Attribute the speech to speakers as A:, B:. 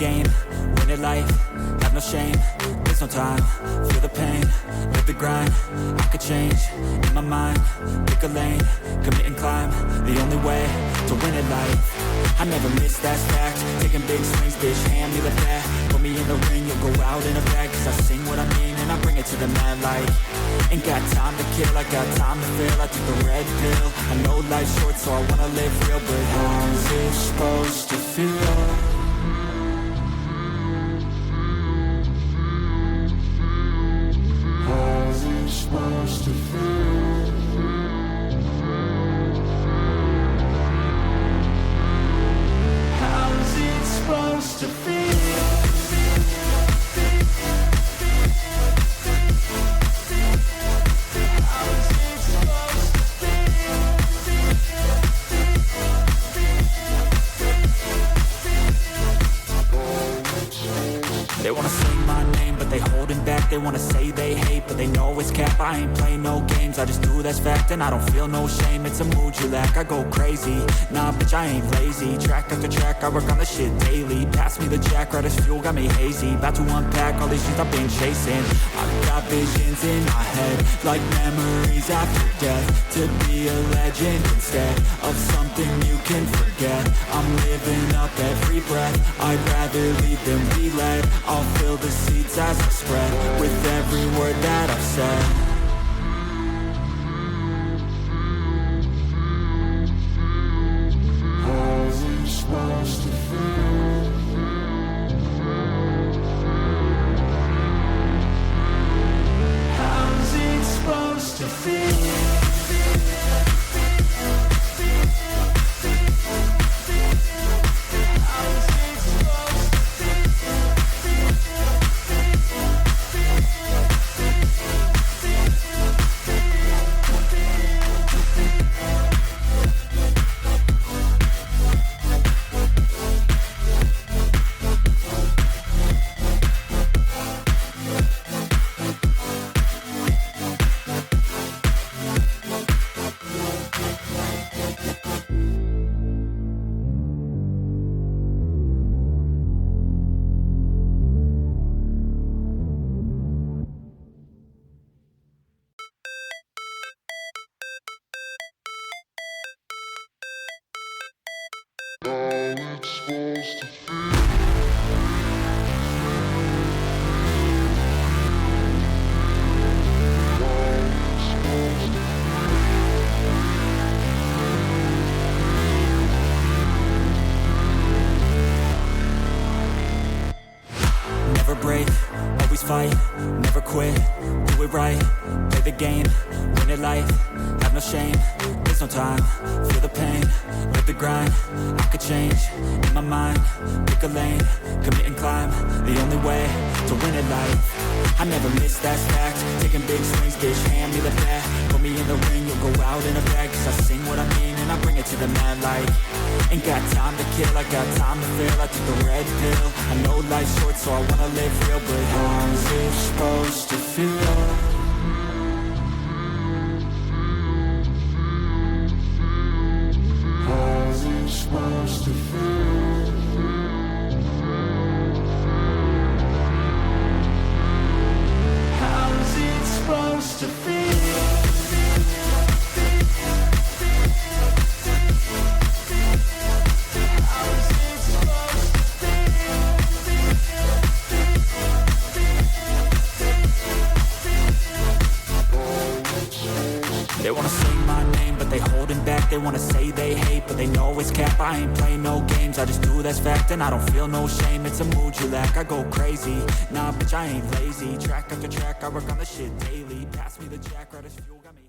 A: game, win it life, have no shame, there's no time, feel the pain, live the grind, I could change, in my mind, pick a lane, commit and climb, the only way to win it life. I never miss, that's fact, taking big swings, bitch, hand me the bat, put me in the ring, you'll go out in a bag, cause I sing what I mean and I bring it to the mad light. Ain't got time to kill, I got time to feel, I took the red pill, I know life's short so I wanna live real, but how's it supposed to feel? How's it supposed to feel? How's it supposed to feel? They wanna sing my name, but they holding back. They wanna say they hate, but they know it's cap. I ain't playing no games, I just do, that's fact. And I don't feel no shame, it's a mood you lack. I go crazy, nah bitch I ain't lazy. Track after track, I work on this shit daily. Pass me the jack, right as fuel, got me hazy. About to unpack all these things I've been chasing. I've got visions in my head, like memories after death. To be a legend instead of something you can forget. I'm living up every breath, I'd rather lead than be led. I'll fill the seats as I spread with every word that I've said. How's it supposed to feel? How's it supposed to feel? Never break, always fight, never quit, do it right, play the game, win it life, have no shame, there's no time, feel the pain, live the grind, I could change, in my mind, pick a lane, commit and climb, the only way to win it life. I never miss, that's fact, taking big swings, bitch, hand me the bat, put me in the ring, you'll go out in a bag, cause I sing what I mean and I bring it to the mad light. Ain't got time to kill, I got time to feel, I took the red pill, I know life's short so I wanna live real, but how's it supposed to feel? How's it supposed to feel? How's it supposed to feel? They wanna sing my name, but they holding back. They wanna say they hate, but they know it's cap. I ain't playing no games, I just do, that's fact. And I don't feel no shame, it's a mood you lack. I go crazy, nah bitch I ain't lazy. Track after track, I work on this shit daily. Pass me the jack, right as fuel, got me